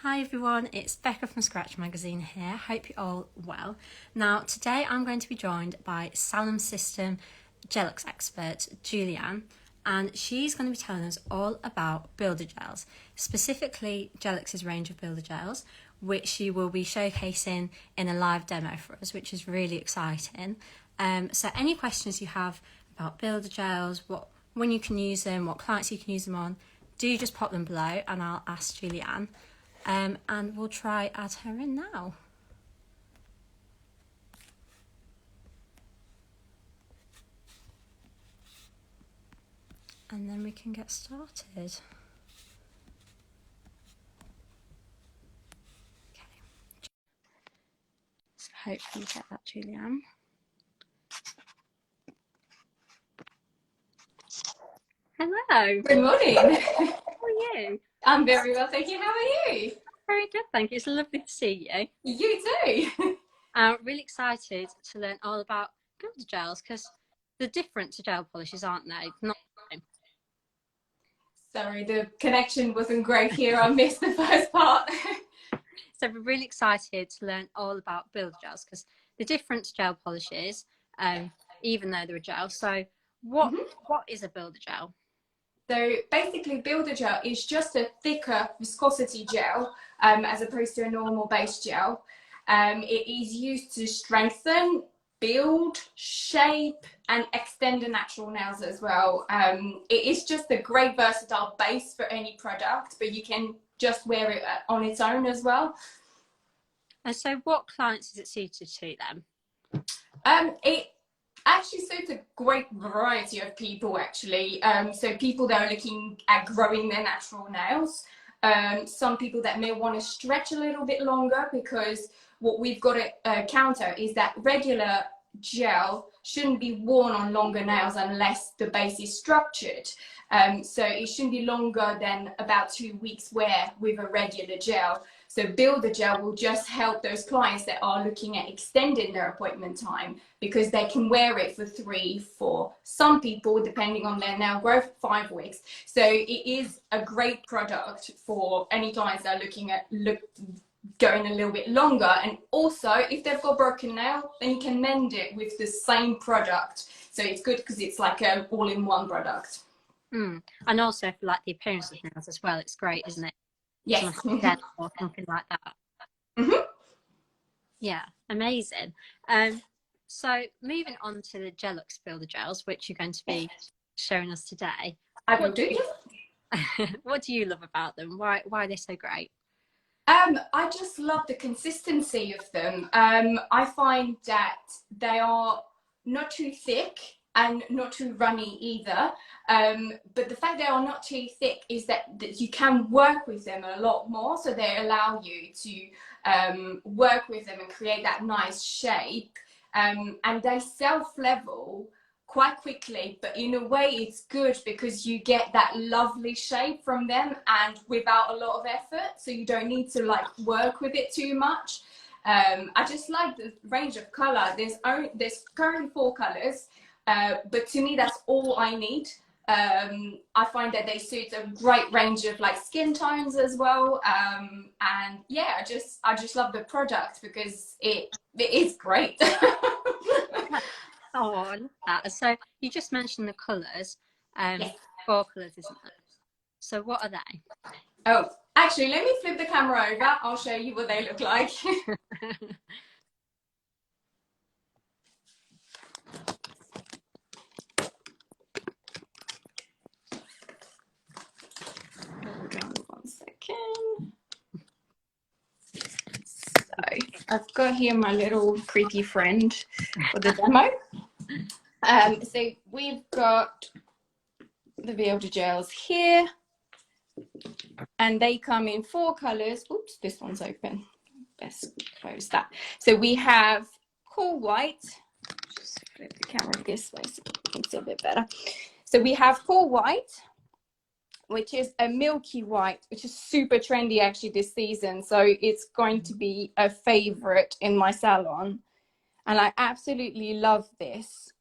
Hi everyone, it's Becca from Scratch Magazine here. Hope you're all well. Now today I'm going to be joined by Salon System Gellux expert Julianne, and she's going to be telling us all about builder gels, specifically Gellux's range of builder gels, which she will be showcasing in a live demo for us, which is really exciting. So any questions you have about builder gels, when you can use them, what clients you can use them on, do just pop them below and I'll ask Julianne. And we'll try add her in now. And then we can get started. Okay. So hopefully you get that, Julianne. Hello. Good morning. How are you? I'm very well, thank you. How are you? Very good, thank you. It's lovely to see you. You too. I'm really excited to learn all about builder gels because they're different to gel polishes, aren't they? Not Sorry, the connection wasn't great here. I missed the first part. So we're really excited to learn all about builder gels because they're different to gel polishes, even though they're a gel. So what is a builder gel? So basically, builder gel is just a thicker viscosity gel as opposed to a normal base gel. It is used to strengthen, build, shape, and extend the natural nails as well. It is just a great versatile base for any product, but you can just wear it on its own as well. And so what clients is it suited to then? It actually suits a great variety of people actually. So people that are looking at growing their natural nails. Some people that may want to stretch a little bit longer, because what we've got to counter is that regular gel shouldn't be worn on longer nails unless the base is structured. So it shouldn't be longer than about 2 weeks wear with a regular gel. So builder gel will just help those clients that are looking at extending their appointment time, because they can wear it for 3, 4, some people, depending on their nail growth, 5 weeks. So it is a great product for any clients that are looking at going a little bit longer. And also, if they've got broken nail, then you can mend it with the same product. So it's good because it's like an all-in-one product. And also for like the appearance of nails as well, it's great, isn't it? Yes. Or something like that. Yeah, amazing. So moving on to the Gellux Builder Gels, which you're going to be showing us today. I will do. What do you love about them? Why are they so great? I just love the consistency of them. I find that they are not too thick and not too runny either. But the fact they are not too thick is that you can work with them a lot more. So they allow you to work with them and create that nice shape. And they self-level quite quickly, but in a way it's good because you get that lovely shape from them and without a lot of effort, so you don't need to like work with it too much. I just like the range of color. There's currently 4 colors, but to me that's all I need. I find that they suit a great range of like skin tones as well, and yeah, I just love the product because it is great. Oh, I love that. So you just mentioned the colours. Yes. 4 colours, isn't it? So what are they? Oh, actually, let me flip the camera over. I'll show you what they look like. Hold on 1 second. So I've got here my little creepy friend for the demo. So we've got the builder gels here, and they come in 4 colors. Oops, this one's open. Best close that. So we have cool white. Just flip the camera this way so you can see a bit better. So we have cool white, which is a milky white, which is super trendy actually this season. So it's going to be a favorite in my salon. And I absolutely love this.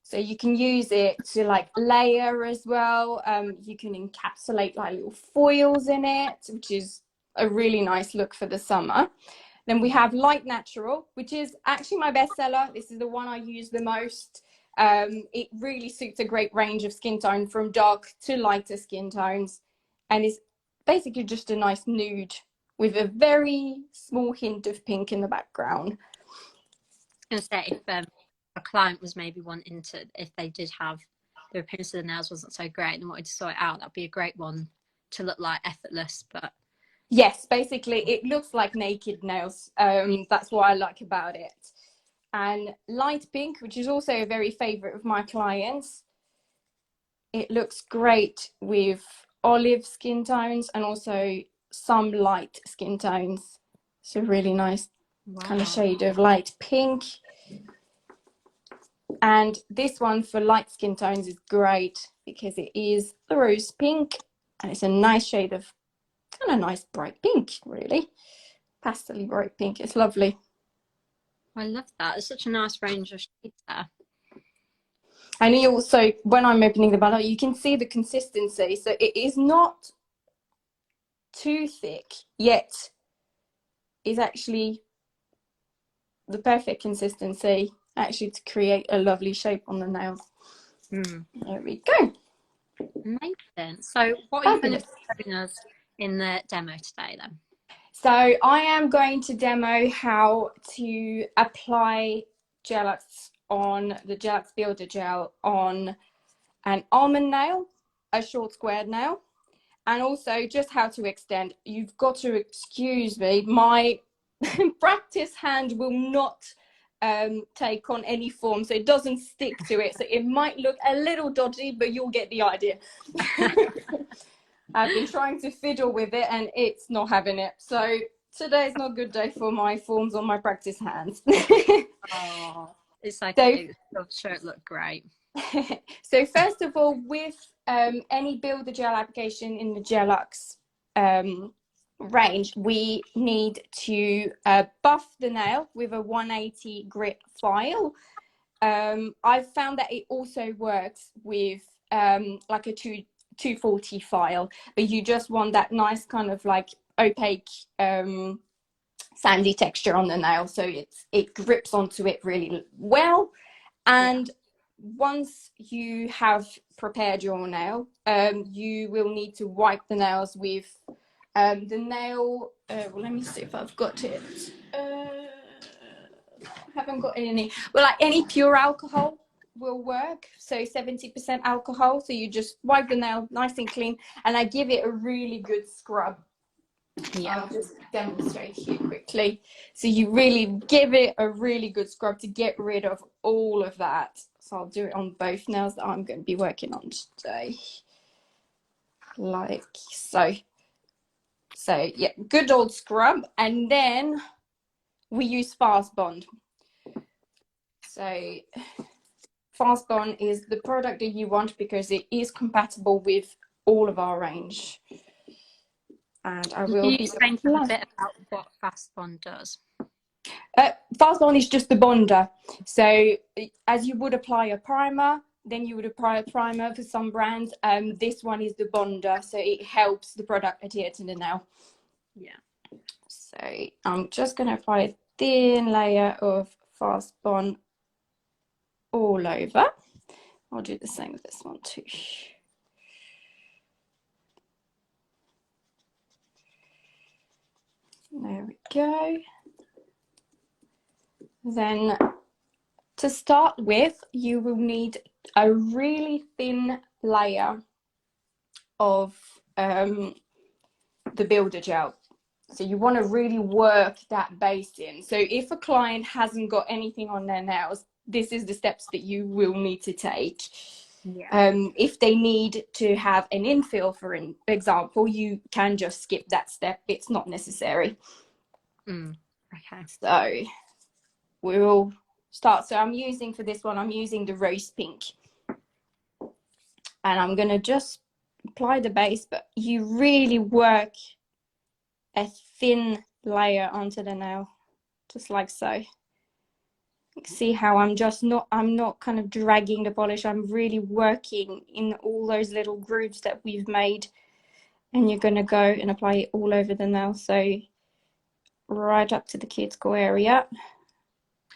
So you can use it to like layer as well. You can encapsulate like little foils in it, which is a really nice look for the summer. Then we have Light Natural, which is actually my bestseller. This is the one I use the most. It really suits a great range of skin tone, from dark to lighter skin tones, and is basically just a nice nude with a very small hint of pink in the background. I was going to say, if a client was maybe wanting to, if they did have their appearance of the nails wasn't so great and wanted to sort it out, that'd be a great one to look like effortless. But yes, basically it looks like naked nails. That's what I like about it. And light pink, which is also a very favorite of my clients. It looks great with olive skin tones and also some light skin tones. It's a really nice kind of shade of light pink. And this one for light skin tones is great because it is a rose pink and it's a nice shade of kind of nice bright pink, really. Pastel-y bright pink. It's lovely. I love that. It's such a nice range of shades there. And you also, when I'm opening the bottle, you can see the consistency. So it is not too thick, yet is actually the perfect consistency, actually, to create a lovely shape on the nails. There we go. Amazing. So what are you going to be showing us in the demo today then? So I am going to demo how to apply Gellux on the Gellux Builder Gel on an almond nail, a short squared nail, and also just how to extend. You've got to excuse me, my practice hand will not take on any form, so it doesn't stick to it, so it might look a little dodgy, but you'll get the idea. I've been trying to fiddle with it and it's not having it, so today's not a good day for my forms on my practice hands. Oh, it's okay. I'm sure it looked great. So first of all, with any Builder Gel application in the Gellux range, we need to buff the nail with a 180 grit file. I've found that it also works with like a 240 file, but you just want that nice kind of like opaque sandy texture on the nail, so it grips onto it really well. And once you have prepared your nail, you will need to wipe the nails with the nail, well, let me see if I've got it. I haven't got any, well, like any pure alcohol will work, so 70% alcohol, so you just wipe the nail nice and clean, and I give it a really good scrub. I'll just demonstrate here quickly. So you really give it a really good scrub to get rid of all of that. So I'll do it on both nails that I'm going to be working on today, like so. So yeah, good old scrub, and then we use Fast Bond. So Fast Bond is the product that you want because it is compatible with all of our range. And I will be explain a bit about what Fast Bond does. Fast Bond is just the bonder. So as you would apply a primer, then you would apply a primer for some brands. This one is the bonder, so it helps the product adhere to the nail. Yeah. So I'm just going to apply a thin layer of Fast Bond all over. I'll do the same with this one too. There we go. Then to start with, you will need a really thin layer of the Builder Gel. So you want to really work that base in. So if a client hasn't got anything on their nails, this is the steps that you will need to take. Yeah. If they need to have an infill, for example, you can just skip that step. It's not necessary. Okay. So we will start. So I'm using, for this one, I'm using the rose pink. And I'm going to just apply the base, but you really work a thin layer onto the nail, just like so. See how I'm not kind of dragging the polish. I'm really working in all those little grooves that we've made And you're going to go and apply it all over the nail, so right up to the cuticle area.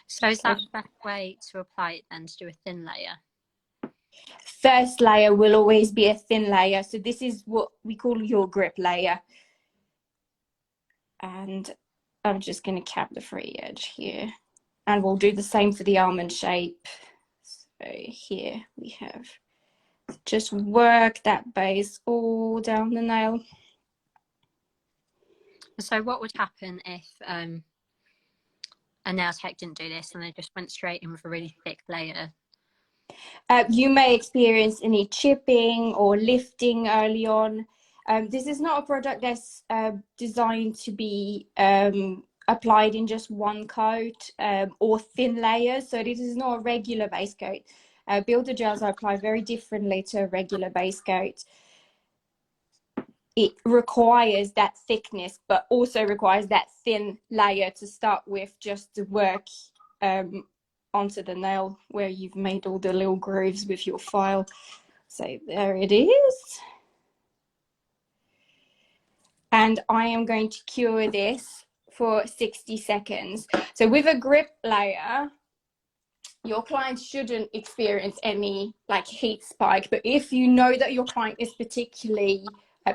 So is that the best way to apply it then, to do a thin layer? First layer will always be a thin layer. So this is what we call your grip layer. And I'm just going to cap the free edge here. And we'll do the same for the almond shape. So here we have, just work that base all down the nail. So what would happen if a nail tech didn't do this and they just went straight in with a really thick layer? You may experience any chipping or lifting early on. This is not a product that's designed to be applied in just one coat or thin layers. So this is not a regular base coat. Builder gels are applied very differently to a regular base coat. It requires that thickness, but also requires that thin layer to start with, just to work onto the nail where you've made all the little grooves with your file. So there it is. And I am going to cure this for 60 seconds. So with a grip layer, your client shouldn't experience any like heat spike, but if you know that your client is particularly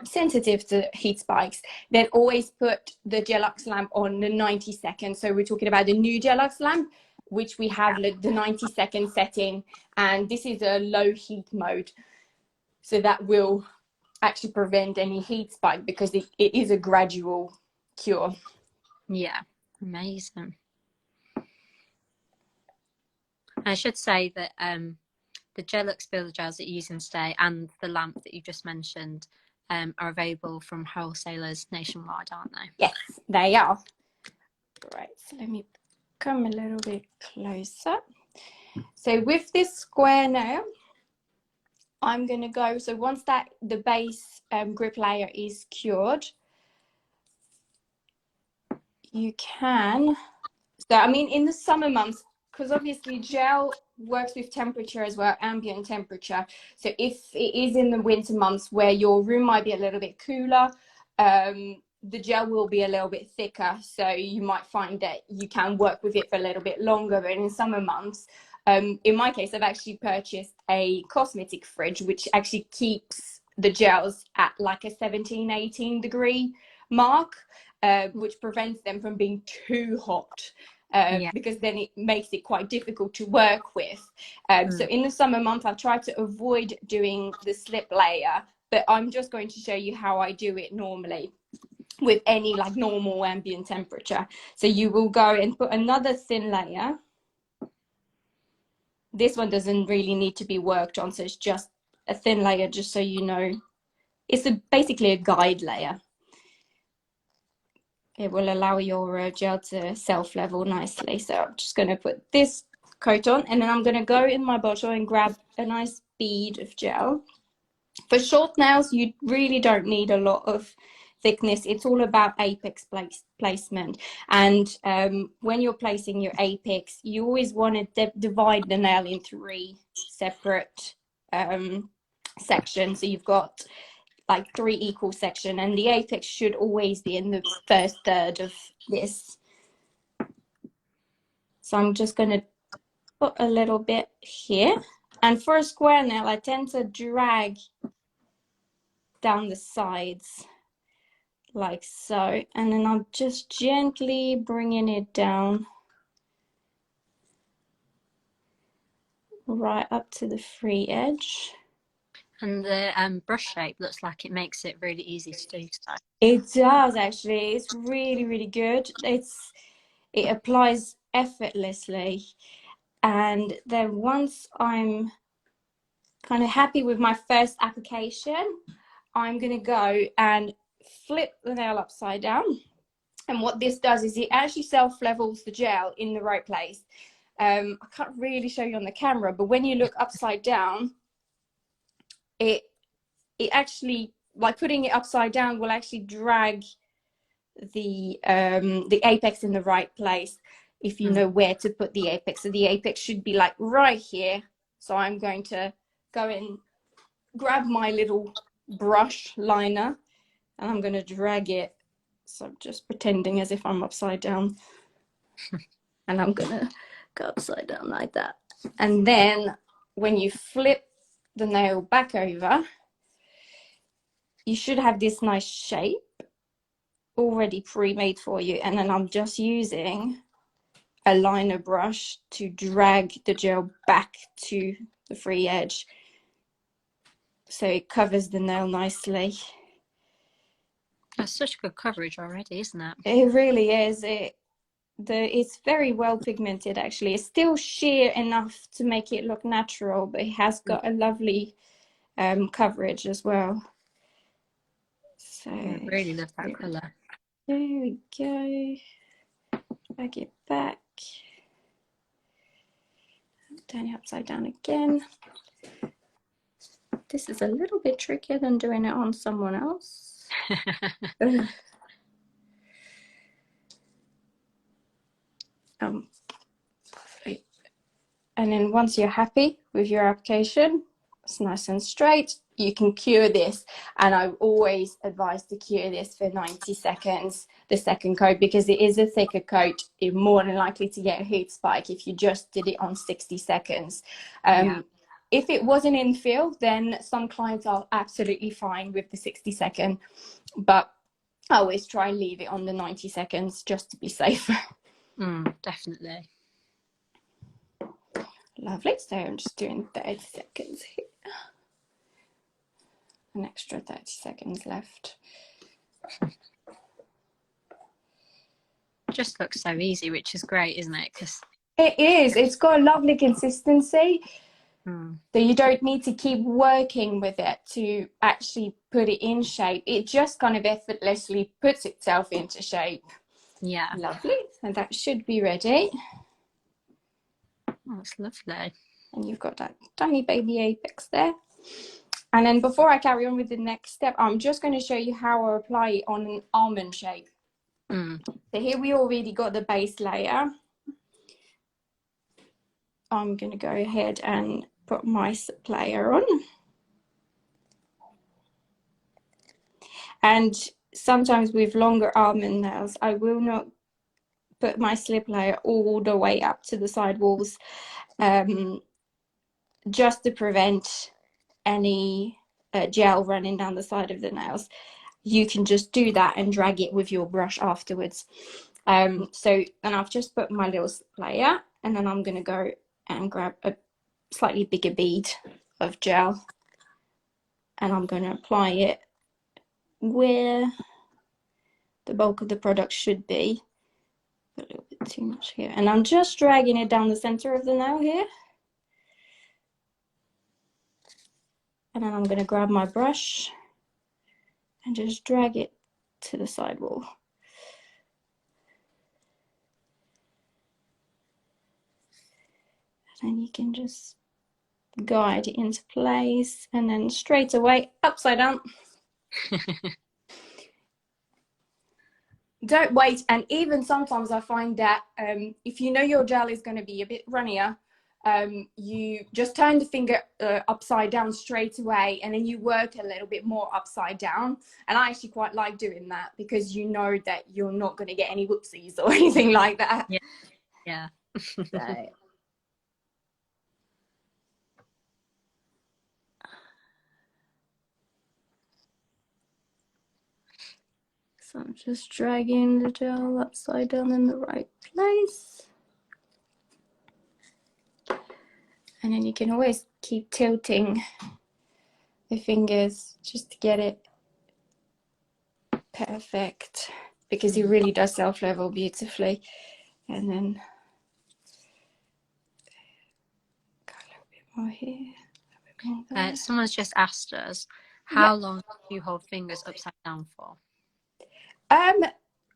sensitive to heat spikes, then always put the Gellux lamp on the 90 seconds. So we're talking about the new Gellux lamp, which we have the 90-second setting, and this is a low heat mode. So that will actually prevent any heat spike, because it is a gradual cure. Yeah, amazing. I should say that the Gellux Builder Gels that you're using today and the lamp that you just mentioned are available from wholesalers nationwide, aren't they? Yes, they are. Right, so let me come a little bit closer. So with this square nail, I'm going to go, so once that the base grip layer is cured, you can, so I mean in the summer months, because obviously gel works with temperature as well, ambient temperature. So if it is in the winter months where your room might be a little bit cooler, the gel will be a little bit thicker. So you might find that you can work with it for a little bit longer. But in summer months, in my case, I've actually purchased a cosmetic fridge, which actually keeps the gels at like a 17, 18 degree mark, which prevents them from being too hot. Because then it makes it quite difficult to work with. So in the summer month, I've tried to avoid doing the slip layer, but I'm just going to show you how I do it normally with any like normal ambient temperature. So you will go and put another thin layer. This one doesn't really need to be worked on, so it's just a thin layer, just so you know. It's basically a guide layer. It will allow your gel to self-level nicely. So I'm just going to put this coat on, and then I'm going to go in my bottle and grab a nice bead of gel. For short nails, you really don't need a lot of thickness. It's all about apex placement. And when you're placing your apex, you always want to divide the nail in 3 separate sections. So you've got like 3 equal sections, and the apex should always be in the first third of this. So I'm just going to put a little bit here. And for a square nail, I tend to drag down the sides like so, and then I'm just gently bringing it down right up to the free edge. And the brush shape looks like it makes it really easy to do so. It does actually. It's really, really good. It applies effortlessly. And then once I'm kind of happy with my first application, I'm going to go and flip the nail upside down. And what this does is it actually self-levels the gel in the right place. I can't really show you on the camera, but when you look upside down, it actually, like putting it upside down will actually drag the apex in the right place if you know where to put the apex. So the apex should be like right here. So I'm going to go and grab my little brush liner and I'm going to drag it. So I'm just pretending as if I'm upside down. And I'm going to go upside down like that. And then when you flip the nail back over, you should have this nice shape already pre-made for you. And then I'm just using a liner brush to drag the gel back to the free edge, so it covers the nail nicely. That's such good coverage already, isn't it? It really is. It's very well pigmented, actually. It's still sheer enough to make it look natural, but it has got a lovely coverage as well. So I really love that colour. There we go. Drag it back. Turn it upside down again. This is a little bit trickier than doing it on someone else. And then once you're happy with your application, it's nice and straight, you can cure this. And I always advise to cure this for 90 seconds, the second coat, because it is a thicker coat. You're more than likely to get a heat spike if you just did it on 60 seconds. If it was an infill, then some clients are absolutely fine with the 60-second, but I always try and leave it on the 90 seconds just to be safe. Definitely. Lovely. So I'm just doing 30 seconds here. An extra 30 seconds left. Just looks so easy, which is great, isn't it? Because it is. It's got a lovely consistency. So you don't need to keep working with it to actually put it in shape. It just kind of effortlessly puts itself into shape. Yeah. Lovely. And that should be ready. Oh, it's lovely. And you've got that tiny baby apex there. And then before I carry on with the next step, I'm just going to show you how I apply it on an almond shape. So here we already got the base layer. I'm going to go ahead and put my layer on. And sometimes with longer almond nails, I will not put my slip layer all the way up to the side walls, just to prevent any gel running down the side of the nails. You can just do that and drag it with your brush afterwards. So then I've just put my little layer, and then I'm going to go and grab a slightly bigger bead of gel, and I'm going to apply it where the bulk of the product should be. A little bit too much here, and I'm just dragging it down the center of the nail here. And then I'm going to grab my brush and just drag it to the side wall. And then you can just guide it into place, and then straight away upside down. Don't wait. And even sometimes I find that if you know your gel is going to be a bit runnier, you just turn the finger upside down straight away, and then you work a little bit more upside down. And I actually quite like doing that, because you know that you're not going to get any whoopsies or anything like that. Yeah. So I'm just dragging the gel upside down in the right place. And then you can always keep tilting the fingers just to get it perfect, because it really does self-level beautifully. And then got a little bit more here. A little bit more Someone's just asked us, how long do you hold fingers upside down for?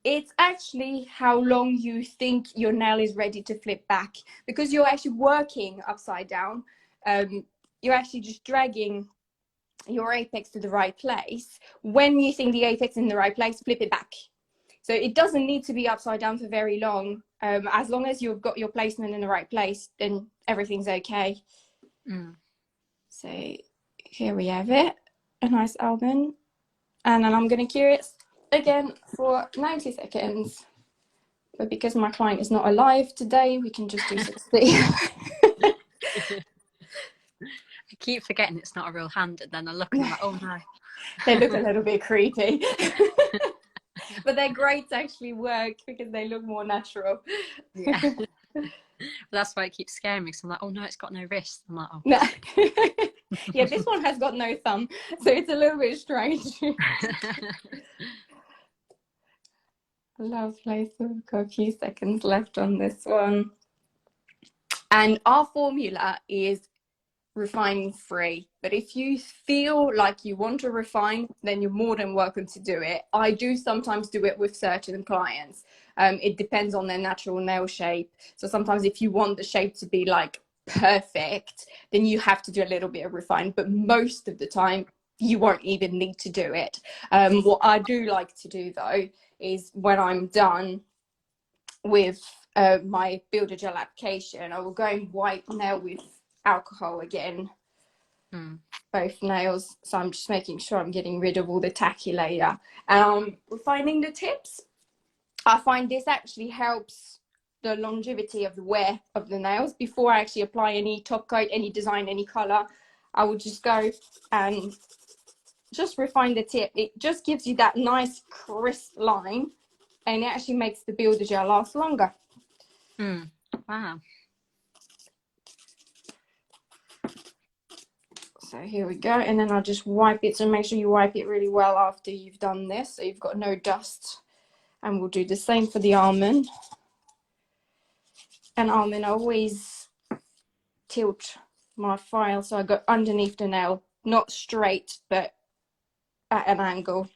It's actually how long you think your nail is ready to flip back, because you're actually working upside down. You're actually just dragging your apex to the right place. When you think the apex is in the right place, flip it back. So it doesn't need to be upside down for very long. As long as you've got your placement in the right place, then everything's okay. So here we have it, a nice almond. And then I'm going to cure it again for 90 seconds. But because my client is not alive today, we can just do 60. I keep forgetting it's not a real hand, and then I look and I'm like, oh no. They look a little bit creepy. But they're great to actually work because they look more natural. Yeah. That's why it keeps scaring me, because I'm like, oh no, it's got no wrist. I'm like, oh. No. Yeah, this one has got no thumb, so it's a little bit strange. Lovely. So we've got a few seconds left on this one. And our formula is refine free, but if you feel like you want to refine, then you're more than welcome to do it. I do sometimes do it with certain clients. It depends on their natural nail shape. So sometimes if you want the shape to be like perfect, then you have to do a little bit of refine, but most of the time you won't even need to do it. What I do like to do though is when I'm done with my Builder Gel application, I will go and wipe nail with alcohol again, both nails. So I'm just making sure I'm getting rid of all the tacky layer. Refining the tips, I find this actually helps the longevity of the wear of the nails. Before I actually apply any top coat, any design, any color, I would just go and just refine the tip. It just gives you that nice crisp line, and it actually makes the Builder Gel last longer. Wow. So here we go, and then I'll just wipe it. So make sure you wipe it really well after you've done this, so you've got no dust. And we'll do the same for the almond. And almond, I always tilt my file so I go underneath the nail, not straight, but at an angle.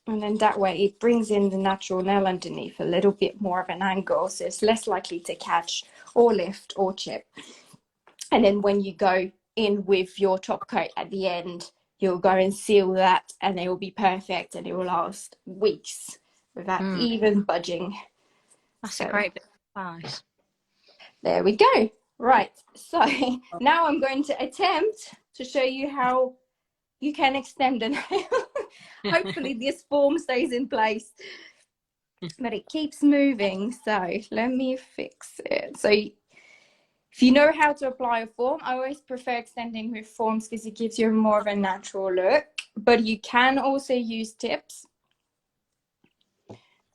And then that way it brings in the natural nail underneath a little bit more of an angle, so it's less likely to catch or lift or chip. And then when you go in with your top coat at the end, you'll go and seal that, and it will be perfect, and it will last weeks without even budging. That's a great bit of advice. There we go. Right, so now I'm going to attempt to show you how you can extend a nail. Hopefully this form stays in place, but it keeps moving. So let me fix it. So if you know how to apply a form, I always prefer extending with forms because it gives you more of a natural look, but you can also use tips.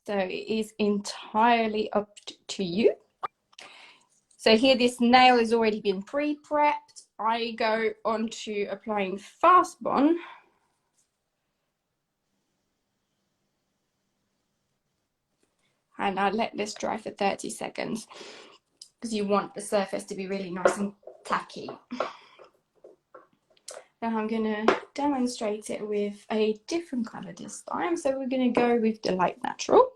So it is entirely up to you. So here this nail has already been pre-prepped. I go on to applying Fast Bond. And I let this dry for 30 seconds because you want the surface to be really nice and tacky. Now I'm going to demonstrate it with a different colour this time. So we're going to go with the light natural.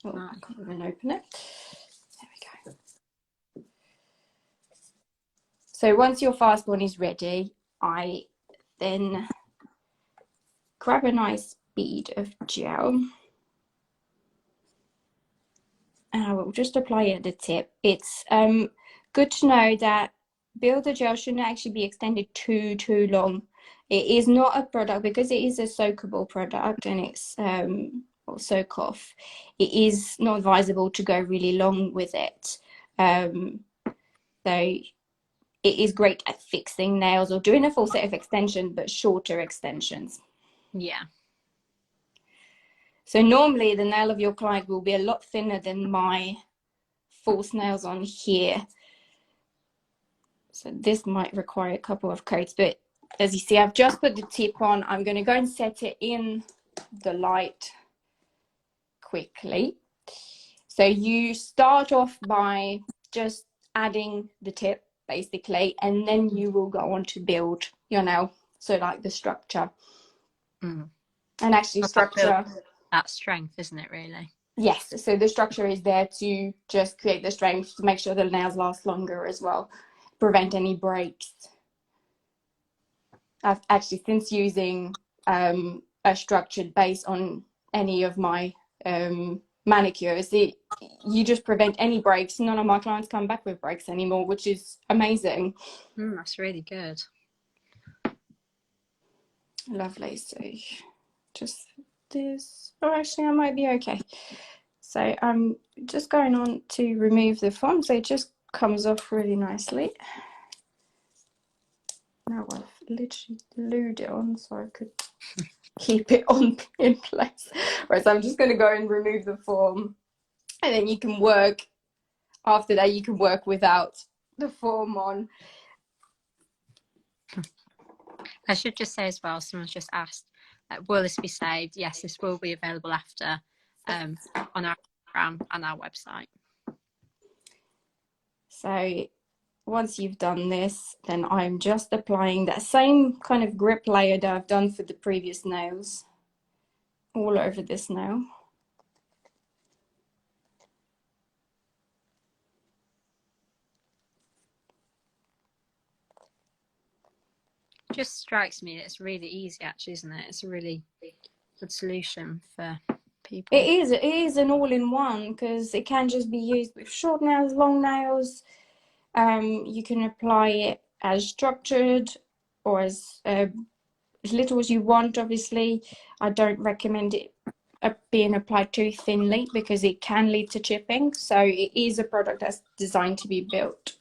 Oh, I can't even open it. There we go. So once your Fast Bond is ready, I then grab a nice bead of gel. And I will just apply it at the tip. It's good to know that Builder Gel shouldn't actually be extended too long. It is not a product, because it is a soakable product and it's or soak off. It is not advisable to go really long with it. So it is great at fixing nails or doing a full set of extensions, but shorter extensions. Yeah. So normally the nail of your client will be a lot thinner than my false nails on here. So this might require a couple of coats, but as you see, I've just put the tip on. I'm going to go and set it in the light quickly. So you start off by just adding the tip, basically, and then you will go on to build your nail. So like the structure. And actually structure. That strength, isn't it, really? Yes, so the structure is there to just create the strength to make sure the nails last longer as well, prevent any breaks. I've actually, since using a structured base on any of my manicures, you just prevent any breaks. None of my clients come back with breaks anymore, which is amazing. That's really good. Lovely. So just this. Oh, actually, I might be okay. So I'm just going on to remove the foam, so it just comes off really nicely. Now I've literally glued it on so I could keep it on in place. Right, so I'm just going to go and remove the foam, and then you can work, after that you can work without the foam on. I should just say as well, someone's just asked, will this be saved? Yes, this will be available after on our Instagram and our website. So once you've done this, then I'm just applying that same kind of grip layer that I've done for the previous nails all over this nail. Just strikes me that it's really easy, actually, isn't it? It's a really good solution for people. It is an all-in-one, because it can just be used with short nails, long nails. You can apply it as structured or as little as you want. Obviously, I don't recommend it being applied too thinly because it can lead to chipping. So it is a product that's designed to be built.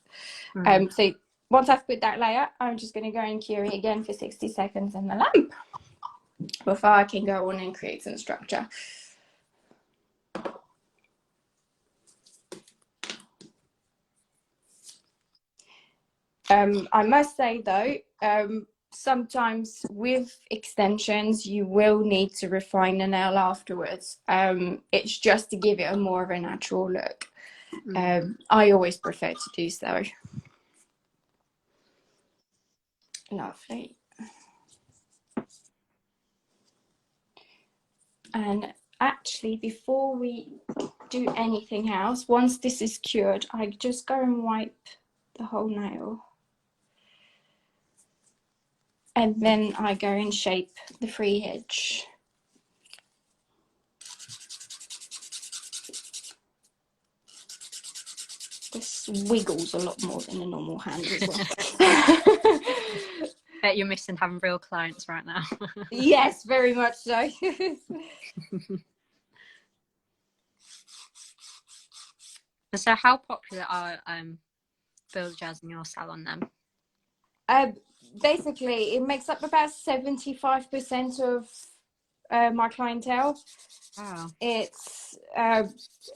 So once I've put that layer, I'm just going to go and cure it again for 60 seconds in the lamp before I can go on and create some structure. I must say though, sometimes with extensions you will need to refine the nail afterwards. It's just to give it a more of a natural look. I always prefer to do so. Lovely. And actually, before we do anything else, once this is cured, I just go and wipe the whole nail. And then I go and shape the free edge. This wiggles a lot more than a normal hand as well. Bet you're missing having real clients right now. Yes, very much so. So how popular are builder gels in your salon then? Basically, it makes up about 75% of my clientele. Wow. It's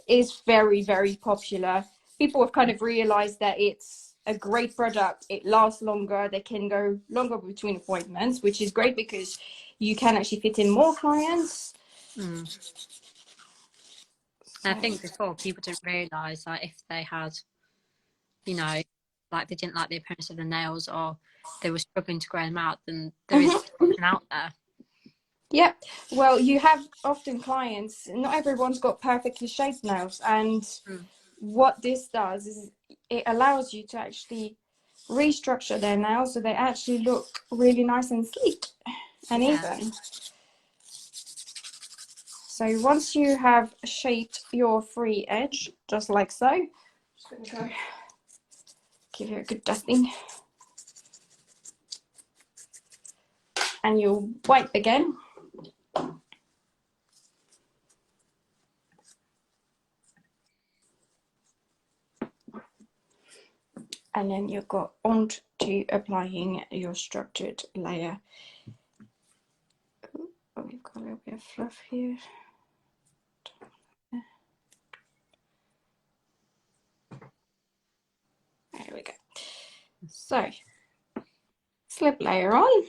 is very, very popular. People have kind of realized that it's a great product. It lasts longer. They can go longer between appointments, which is great because you can actually fit in more clients. I think before people didn't realise that if they had, you know, like they didn't like the appearance of the nails or they were struggling to grow them out, then there is an option out there. Yep. Well, you have often clients, not everyone's got perfectly shaped nails, and what this does is it allows you to actually restructure their nails so they actually look really nice and sleek and even. So once you have shaped your free edge, just like so, I'm just going to go give it a good dusting. And you'll wipe again. And then you've got on to applying your structured layer. Oh, we've got a little bit of fluff here. There we go. So, slip layer on.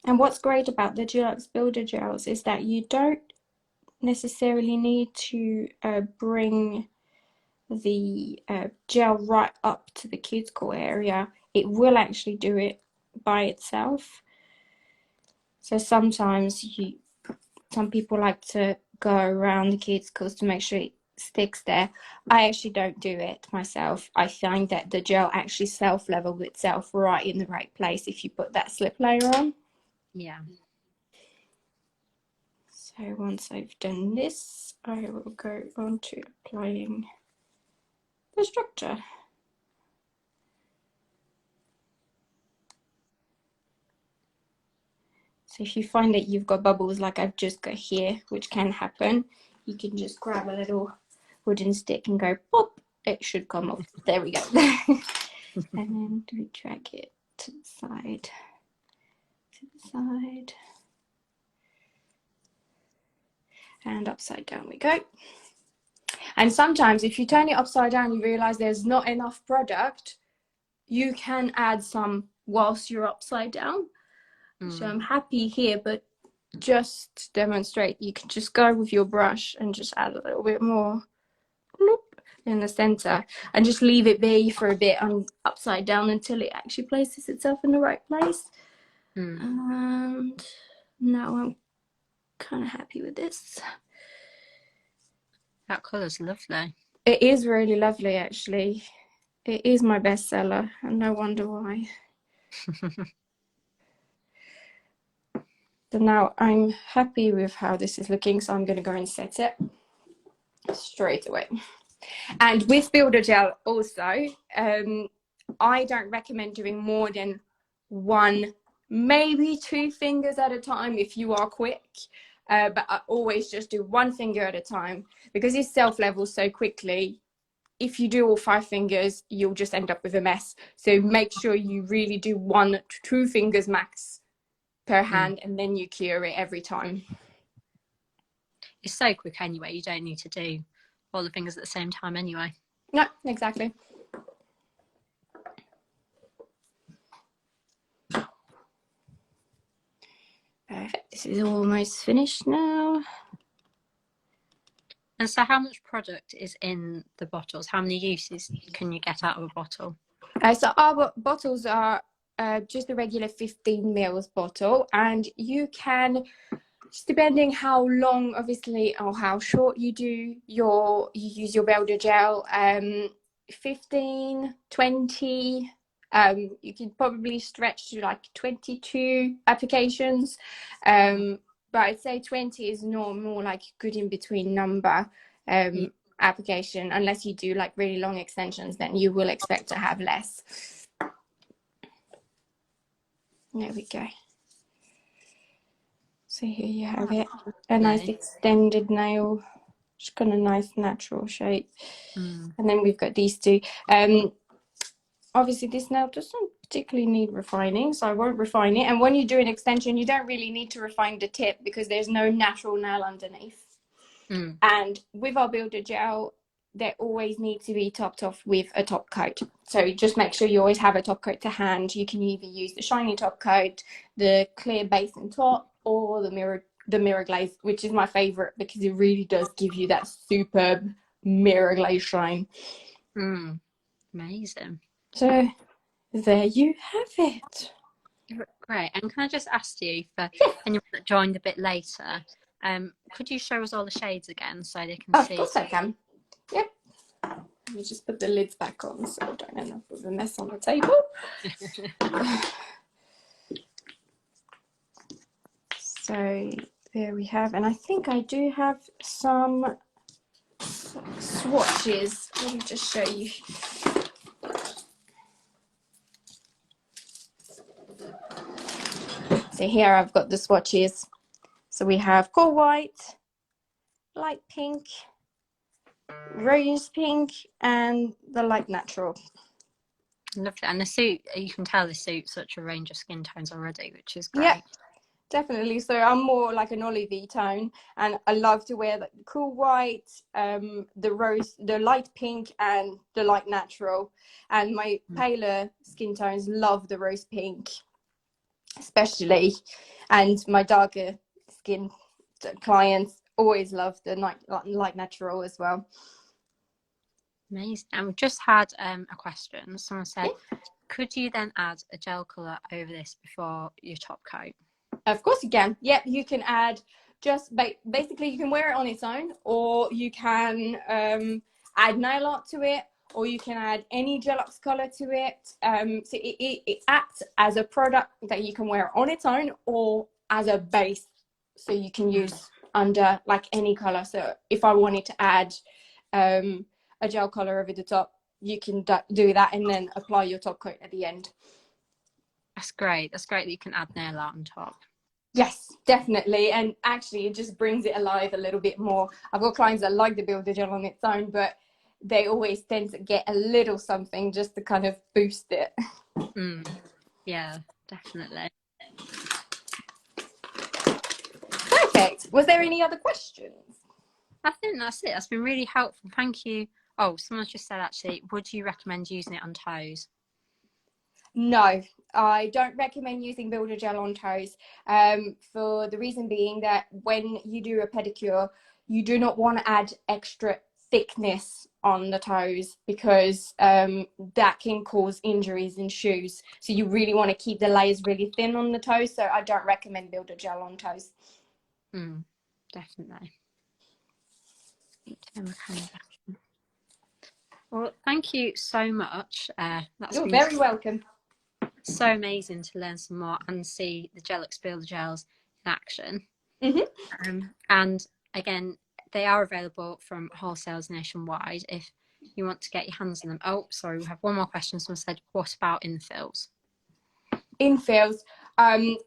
And what's great about the Gellux Builder Gels is that you don't necessarily need to bring the gel right up to the cuticle area. It will actually do it by itself. So sometimes some people like to go around the cuticles to make sure it sticks there. I actually don't do it myself. I find that the gel actually self-levels itself right in the right place if you put that slip layer on. Yeah. So once I've done this, I will go on to applying the structure. So if you find that you've got bubbles like I've just got here, which can happen, you can just grab a little wooden stick and go pop, it should come off. There we go. And then we drag it to the side, and upside down we go. And sometimes if you turn it upside down, you realize there's not enough product, you can add some whilst you're upside down. So I'm happy here, but just to demonstrate, you can just go with your brush and just add a little bit more in the center and just leave it be for a bit on upside down until it actually places itself in the right place. And now I'm kind of happy with this. That colour's lovely. It is really lovely, actually. It is my bestseller, and no wonder why. So now I'm happy with how this is looking, so I'm going to go and set it straight away. And with Builder Gel also, I don't recommend doing more than 1, maybe 2 fingers at a time if you are quick. But I always just do 1 finger at a time because it self-levels so quickly. If you do all 5 fingers, you'll just end up with a mess. So make sure you really do 1 to 2 fingers max per hand, and then you cure it every time. It's so quick anyway, you don't need to do all the fingers at the same time anyway. No, exactly. Perfect. This is almost finished now. And so how much product is in the bottles? How many uses can you get out of a bottle? So our bottles are just a regular 15 ml bottle, and you can, just depending how long obviously or how short you use your Builder Gel, 15, 20, you can probably stretch to like 22 applications, but I'd say 20 is more like good in between number application, unless you do like really long extensions, then you will expect to have less. There we go. So here you have it, a nice extended nail, just got a nice natural shape. And then we've got these 2. Obviously this nail doesn't particularly need refining, so I won't refine it. And when you do an extension, you don't really need to refine the tip because there's no natural nail underneath. And with our Builder Gel, they always need to be topped off with a top coat. So just make sure you always have a top coat to hand. You can either use the shiny top coat, the clear base and top, or the mirror glaze, which is my favorite because it really does give you that superb mirror glaze shine. Amazing. So there you have it. Great. And can I just ask you, for anyone that joined a bit later, could you show us all the shades again so they can see? Of course I can. Yep. Let me just put the lids back on so I don't end up with a mess on the table. So there we have, and I think I do have some swatches. Let me just show you. So here I've got the swatches. So we have cool white, light pink, rose pink, and the light natural. Lovely. And the suit, you can tell the suit's such a range of skin tones already, which is great. Yeah, definitely. So I'm more like an olivey tone, and I love to wear the cool white, the rose, the light pink, and the light natural. And my paler skin tones love the rose pink, especially, and my darker skin clients always love the light natural as well. Amazing. And we've just had a question. Someone said, could you then add a gel colour over this before your top coat? Of course you can. Yep, you can add just basically you can wear it on its own, or you can add nail art to it, or you can add any Gellux colour to it. So it acts as a product that you can wear on its own or as a base. So you can use under like any color. So if I wanted to add a gel color over the top, you can do that and then apply your top coat at the end. That's great. That's great that you can add nail art on top. Yes, definitely. And actually it just brings it alive a little bit more. I've got clients that like the Builder Gel on its own, but they always tend to get a little something just to kind of boost it. Yeah, definitely. Perfect. Was there any other questions? I think that's it. That's been really helpful. Thank you. Oh, someone's just said, actually, would you recommend using it on toes? No, I don't recommend using Builder Gel on toes, for the reason being that when you do a pedicure, you do not want to add extra thickness on the toes, because that can cause injuries in shoes. So you really want to keep the layers really thin on the toes. So I don't recommend Builder Gel on toes. Definitely. Well, thank you so much. You're very welcome. So amazing to learn some more and see the Gellux Builder Gels in action. And again, they are available from wholesalers nationwide if you want to get your hands on them. Oh, sorry, we have one more question. Someone said, what about infills? Infills.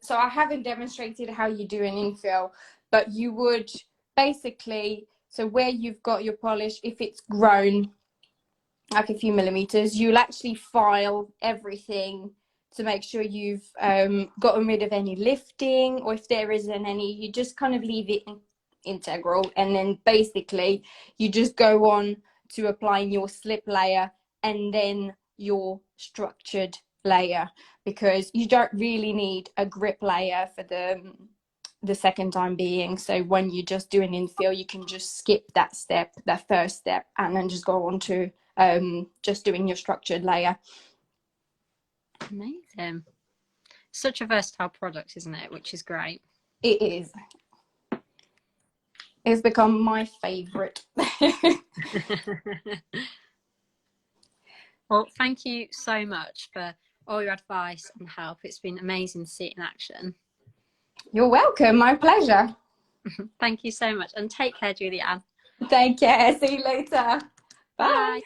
So I haven't demonstrated how you do an infill, but you would basically, so where you've got your polish, if it's grown like a few millimeters, you'll actually file everything to make sure you've gotten rid of any lifting, or if there isn't any, you just kind of leave it integral, and then basically you just go on to applying your slip layer and then your structured layer, because you don't really need a grip layer for the second time being. So when you just do an infill, you can just skip that step, that first step, and then just go on to just doing your structured layer. Amazing. Such a versatile product, isn't it? Which is great. It is. It's become my favorite. Well, thank you so much for all your advice and help. It's been amazing to see it in action. You're welcome. My pleasure. Thank you so much, and take care, Julianne. Take care. See you later. Bye. Bye.